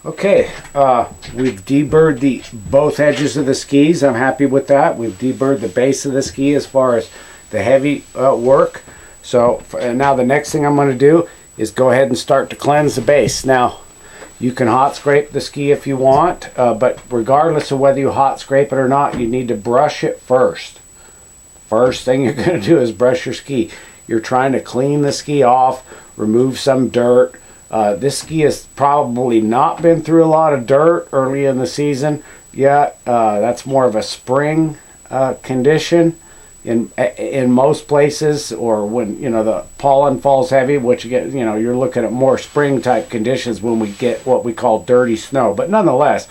Okay, we've deburred both edges of the skis. I'm happy with that. We've deburred the base of the ski as far as the heavy work. So now the next thing I'm going to do is go ahead and start to cleanse the base. Now, you can hot scrape the ski if you want, but regardless of whether you hot scrape it or not, you need to brush it first. First thing you're going to do is brush your ski. You're trying to clean the ski off, remove some dirt. This ski has probably not been through a lot of dirt early in the season yet. That's more of a spring condition in most places, or when the pollen falls heavy, which you're looking at more spring type conditions when we get what we call dirty snow. But nonetheless,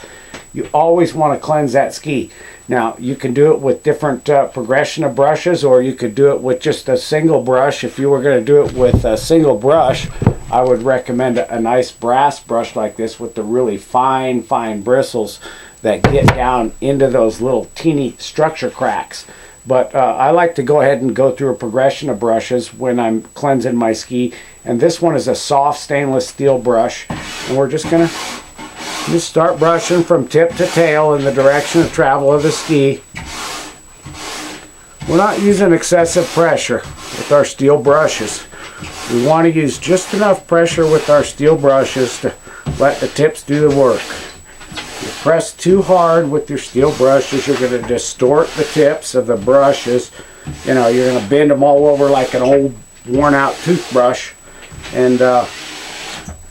you always want to cleanse that ski. Now, you can do it with different progression of brushes, or you could do it with just a single brush. If you were going to do it with a single brush, I would recommend a nice brass brush like this with the really fine bristles that get down into those little teeny structure cracks. But I like to go ahead and go through a progression of brushes when I'm cleansing my ski. And this one is a soft stainless steel brush. And we're just going to just start brushing from tip to tail in the direction of travel of the ski. We're not using excessive pressure with our steel brushes. We want to use just enough pressure with our steel brushes to let the tips do the work. If you press too hard with your steel brushes, you're going to distort the tips of the brushes. You're going to bend them all over like an old worn out toothbrush. And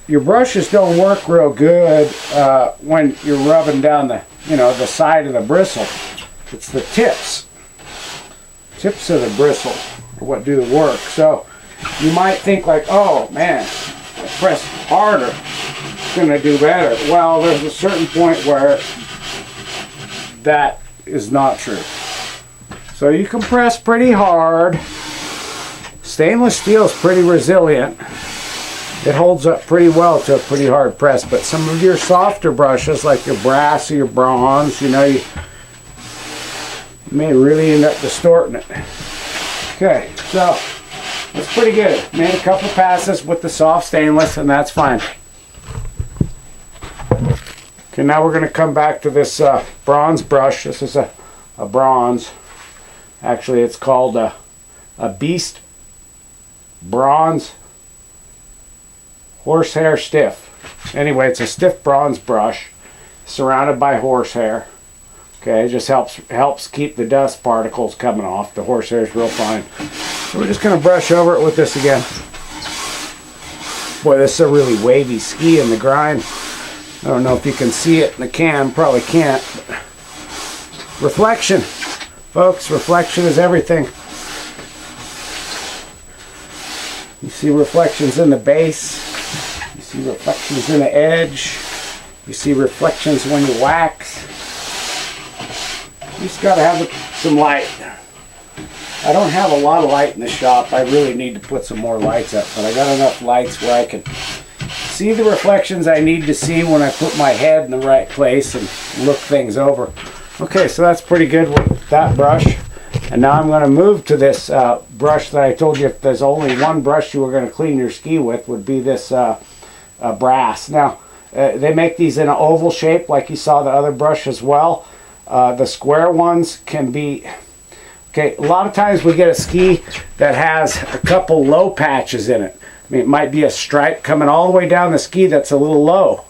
your brushes don't work real good when you're rubbing down the side of the bristle. It's the tips of the bristle are what do the work. So you might think like, oh man, I press harder, it's going to do better. Well, there's a certain point where that is not true. So you can press pretty hard. Stainless steel is pretty resilient. It holds up pretty well to a pretty hard press, but some of your softer brushes like your brass or your bronze, you may really end up distorting it. Okay, so that's pretty good. Made a couple passes with the soft stainless, and that's fine. Okay, now we're going to come back to this bronze brush. This is a bronze. Actually, it's called a Beast Bronze Horsehair Stiff. Anyway, it's a stiff bronze brush surrounded by horsehair. Okay, it just helps keep the dust particles coming off. The horsehair is real fine. So we're just going to brush over it with this again. Boy, this is a really wavy ski in the grind. I don't know if you can see it in the cam. Probably can't. But reflection. Folks, reflection is everything. You see reflections in the base. You see reflections in the edge. You see reflections when you wax. You just got to have some light. I don't have a lot of light in the shop. I really need to put some more lights up, but I got enough lights where I can see the reflections I need to see when I put my head in the right place and look things over. Okay, so that's pretty good with that brush. And now I'm going to move to this brush that I told you if there's only one brush you were going to clean your ski with would be this brass. Now, they make these in an oval shape like you saw the other brush as well. The square ones can be, okay, a lot of times we get a ski that has a couple low patches in it. I mean, it might be a stripe coming all the way down the ski that's a little low.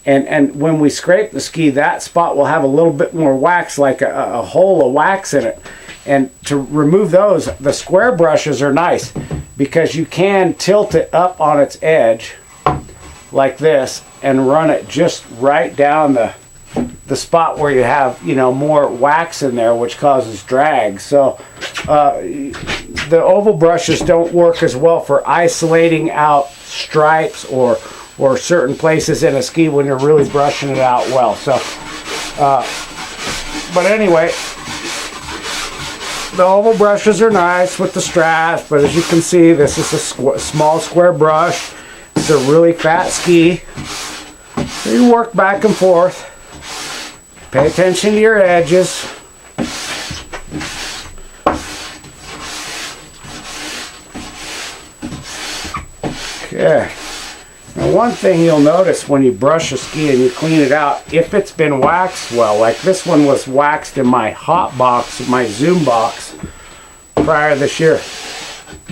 And when we scrape the ski, that spot will have a little bit more wax, like a hole of wax in it. And to remove those, the square brushes are nice because you can tilt it up on its edge like this and run it just right down the spot where you have more wax in there, which causes drag. So the oval brushes don't work as well for isolating out stripes or certain places in a ski when you're really brushing it out well. So but anyway, the oval brushes are nice with the straps, but as you can see, this is a small square brush. It's a really fat ski. So you work back and forth. Pay attention to your edges. Okay. Now, one thing you'll notice when you brush a ski and you clean it out, if it's been waxed well, like this one was waxed in my hot box, my Zoom box, prior this year.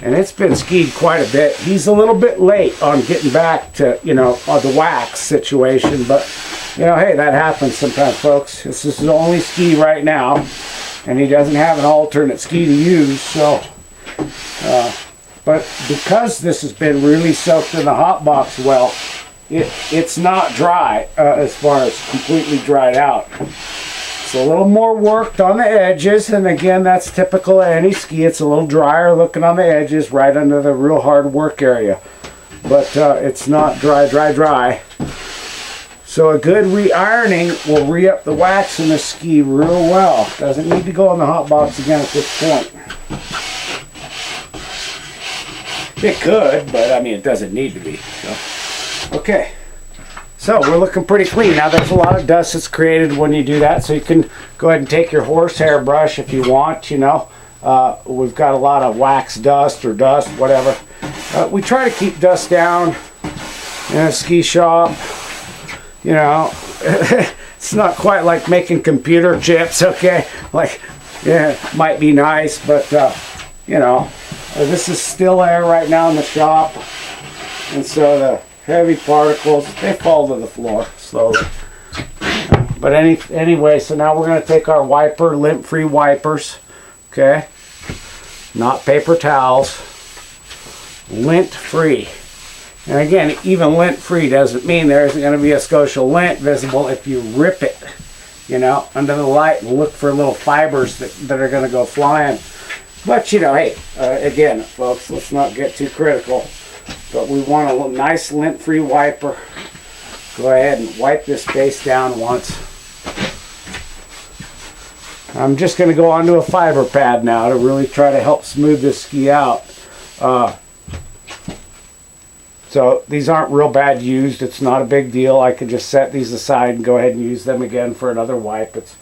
And it's been skied quite a bit. He's a little bit late on getting back to, you know, the wax situation, but, you know, hey, that happens sometimes, folks. This is his only ski right now, and he doesn't have an alternate ski to use, so, but because this has been really soaked in the hot box well, it's not dry as far as completely dried out. It's a little more worked on the edges, and again, that's typical of any ski. It's a little drier looking on the edges right under the real hard work area, but it's not dry. So a good re-ironing will re-up the wax in the ski real well. Doesn't need to go in the hot box again at this point. It could, but I mean, it doesn't need to be. So. Okay. So we're looking pretty clean. Now there's a lot of dust that's created when you do that, so you can go ahead and take your horsehair brush if you want, you know. We've got a lot of wax dust or dust, whatever. We try to keep dust down in a ski shop, you know. It's not quite like making computer chips, okay? Like, yeah, it might be nice, but, you know, this is still air right now in the shop, and so the heavy particles, they fall to the floor slowly. But anyway, so now we're going to take our wiper, lint-free wipers, okay? Not paper towels, lint-free. And again, even lint-free doesn't mean there isn't going to be a Scotia lint visible if you rip it, you know, under the light and look for little fibers that are going to go flying. But, you know, hey, again, folks, let's not get too critical. But we want a nice lint-free wiper. Go ahead and wipe this base down once. I'm just going to go onto a fiber pad now to really try to help smooth this ski out. So these aren't real bad used. It's not a big deal. I could just set these aside and go ahead and use them again for another wipe. It's,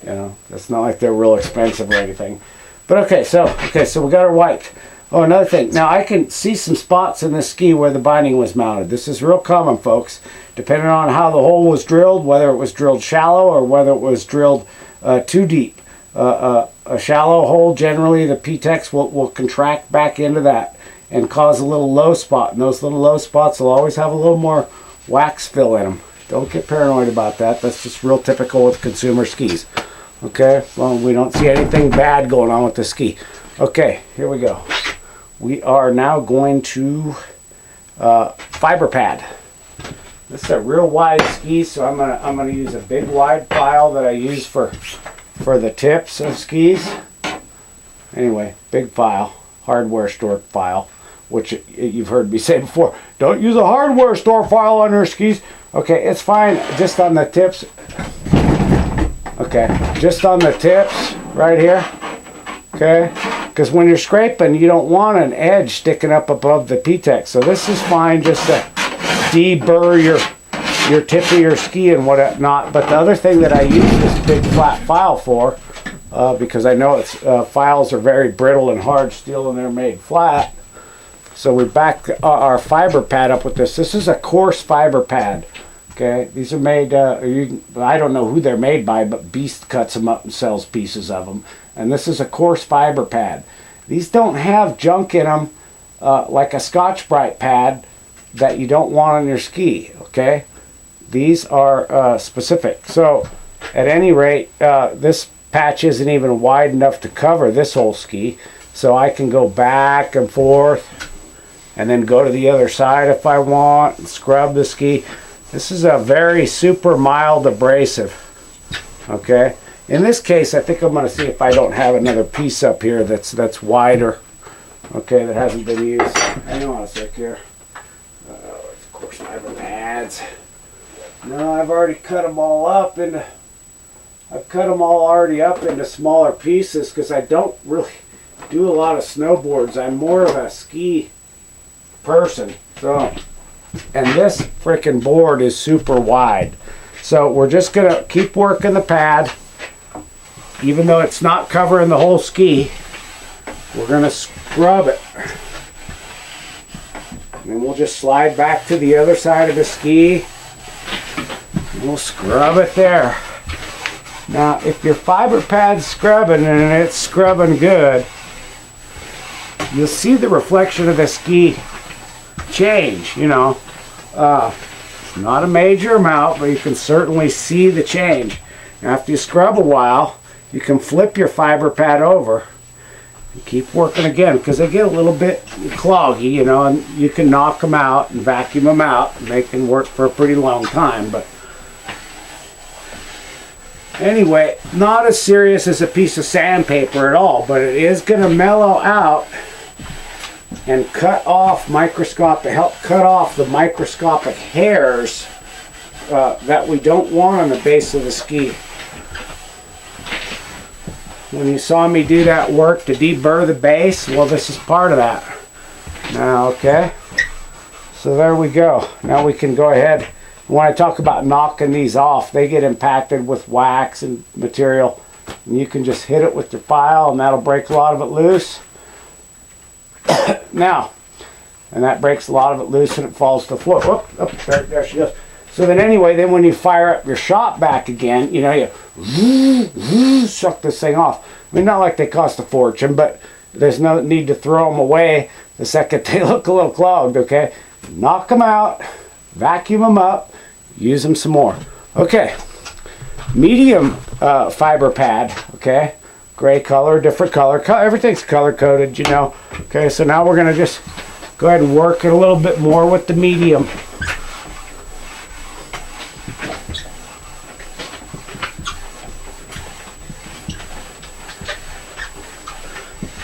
you know, it's not like they're real expensive or anything. But okay, so we got her wiped. Oh, another thing. Now, I can see some spots in this ski where the binding was mounted. This is real common, folks. Depending on how the hole was drilled, whether it was drilled shallow or whether it was drilled too deep. A shallow hole, generally, the P-Tex will contract back into that and cause a little low spot. And those little low spots will always have a little more wax fill in them. Don't get paranoid about that. That's just real typical with consumer skis. Okay? Well, we don't see anything bad going on with the ski. Okay, here we go. We are now going to fiber pad. This is a real wide ski, so I'm gonna use a big wide file that I use for the tips of skis. Anyway, big file, hardware store file, which you've heard me say before. Don't use a hardware store file on your skis. Okay, it's fine just on the tips. Okay, just on the tips right here. Okay. Because when you're scraping, you don't want an edge sticking up above the P-Tex. So this is fine just to deburr your tip of your ski and whatnot. But the other thing that I use this big flat file for, because I know files are very brittle and hard steel and they're made flat. So we back our fiber pad up with this. This is a coarse fiber pad. Okay, these are made, I don't know who they're made by, but Beast cuts them up and sells pieces of them. And this is a coarse fiber pad. These don't have junk in them like a Scotch-Brite pad that you don't want on your ski, okay? These are specific. So, at any rate, this patch isn't even wide enough to cover this whole ski. So I can go back and forth and then go to the other side if I want and scrub the ski. This is a very super mild abrasive, okay? In this case, I think I'm going to see if I don't have another piece up here that's wider, okay, that hasn't been used. Hang on a sec here. Of course, fiber pads. No, I've already cut them all up into. I've cut them all already up into smaller pieces because I don't really do a lot of snowboards. I'm more of a ski person. So, and this freaking board is super wide. So we're just going to keep working the pad. Even though it's not covering the whole ski, we're going to scrub it. And then we'll just slide back to the other side of the ski. And we'll scrub it there. Now, if your fiber pad's scrubbing and it's scrubbing good, you'll see the reflection of the ski change, you know. Not a major amount, but you can certainly see the change. After you scrub a while, you can flip your fiber pad over and keep working again, because they get a little bit cloggy, you know, and you can knock them out and vacuum them out, and they can work for a pretty long time. But anyway, not as serious as a piece of sandpaper at all, but it is going to mellow out and cut off help cut off the microscopic hairs that we don't want on the base of the ski. When you saw me do that work to deburr the base, well, this is part of that. Now, okay, so there we go. Now we can go ahead. When I talk about knocking these off, they get impacted with wax and material, and you can just hit it with your file and that'll break a lot of it loose. Now, and that breaks a lot of it loose and it falls to the floor. Whoop, there she goes. So then anyway, then when you fire up your shop back again, you know, you suck this thing off. I mean, not like they cost a fortune, but there's no need to throw them away the second they look a little clogged, okay? Knock them out, vacuum them up, use them some more. Okay, medium fiber pad, okay? Gray color, different color, everything's color coded, you know. Okay, so now we're gonna just go ahead and work it a little bit more with the medium.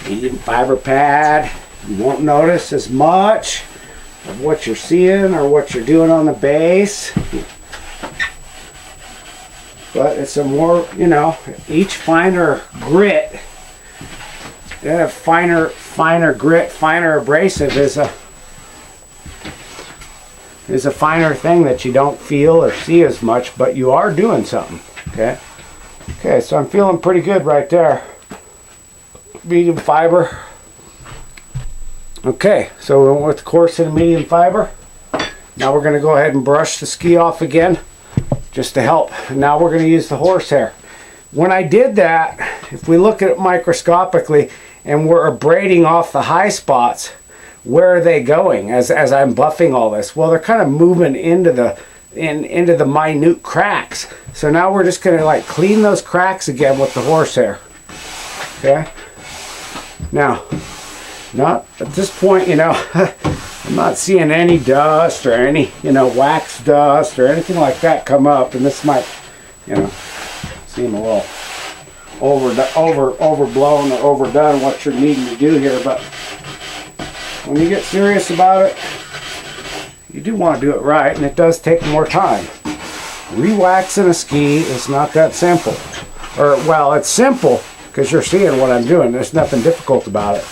Medium fiber pad. You won't notice as much of what you're seeing or what you're doing on the base. But it's a more, you know, each finer grit, finer grit, finer abrasive is a finer thing that you don't feel or see as much, but you are doing something, okay? Okay, so I'm feeling pretty good right there. Medium fiber. Okay, so we went with the coarse and medium fiber. Now we're going to go ahead and brush the ski off again, just to help. Now we're going to use the horsehair. When I did that, if we look at it microscopically and we're abrading off the high spots, where are they going as I'm buffing all this? Well, they're kind of moving into the minute cracks. So now we're just going to like clean those cracks again with the horsehair. Okay? Now, not at this point, you know, I'm not seeing any dust or any, you know, wax dust or anything like that come up, and this might, you know, seem a little overblown or overdone what you're needing to do here, but when you get serious about it, you do want to do it right, and it does take more time. Re-waxing a ski is not that simple. Or, well, it's simple because you're seeing what I'm doing. There's nothing difficult about it.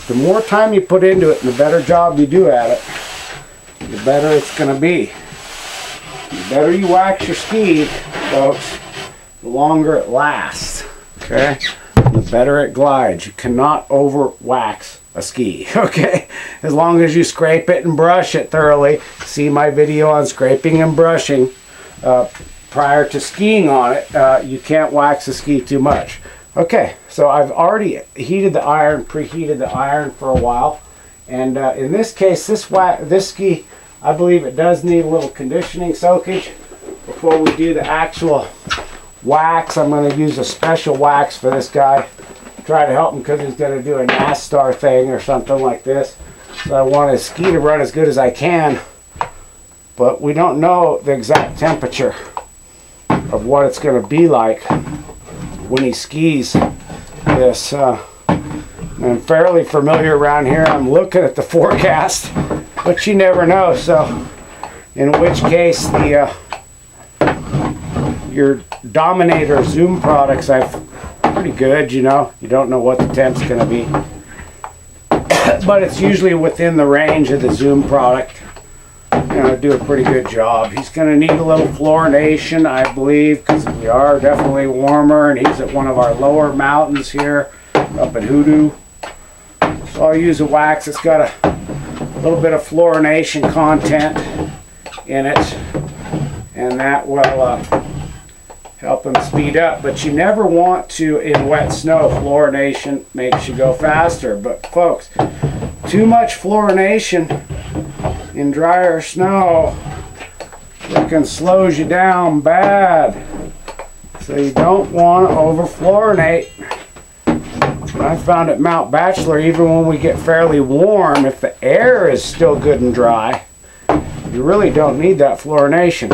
The more time you put into it and the better job you do at it, the better it's going to be. The better you wax your ski, folks, the longer it lasts. Okay? And the better it glides. You cannot over wax a ski. Okay? As long as you scrape it and brush it thoroughly. See my video on scraping and brushing prior to skiing on it. You can't wax a ski too much. Okay, so I've already preheated the iron for a while, and in this case, this ski, I believe it does need a little conditioning soakage before we do the actual wax. I'm going to use a special wax for this guy, try to help him because he's going to do a NASCAR thing or something like this. So I want his ski to run as good as I can, but we don't know the exact temperature of what it's going to be like when he skis this. I'm fairly familiar around here. I'm looking at the forecast, but you never know. So in which case your Dominator Zoom products are pretty good, you know. You don't know what the temp's going to be, but it's usually within the range of the Zoom product. You know, do a pretty good job. He's going to need a little fluorination, I believe, because we are definitely warmer, and he's at one of our lower mountains here up in Hoodoo. So I'll use a wax. It's got a a little bit of fluorination content in it, and that will help them speed up. But you never want to, in wet snow, fluorination makes you go faster. But folks, too much fluorination in drier snow freaking slows you down bad. So you don't want to over fluorinate. I found at Mount Bachelor, even when we get fairly warm, if the air is still good and dry, you really don't need that fluorination.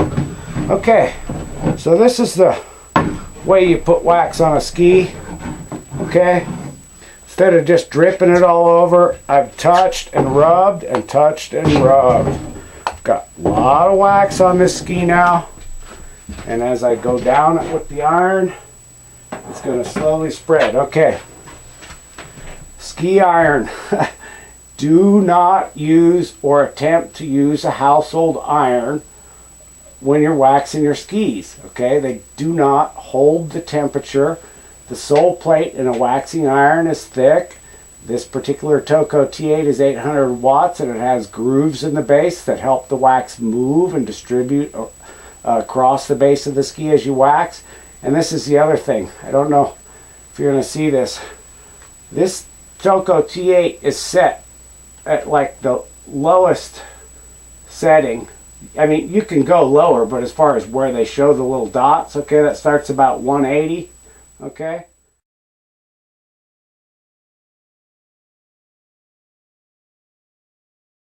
Okay, so this is the way you put wax on a ski. Okay, instead of just dripping it all over, I've touched and rubbed and touched and rubbed. Got a lot of wax on this ski now, and as I go down it with the iron, it's going to slowly spread. Okay, ski iron. Do not use or attempt to use a household iron when you're waxing your skis. Okay, they do not hold the temperature. The sole plate in a waxing iron is thick. This particular Toco T8 is 800 watts, and it has grooves in the base that help the wax move and distribute across the base of the ski as you wax. And this is the other thing. I don't know if you're going to see this. This Toco T8 is set at like the lowest setting. I mean, you can go lower, but as far as where they show the little dots, okay, that starts about 180, okay?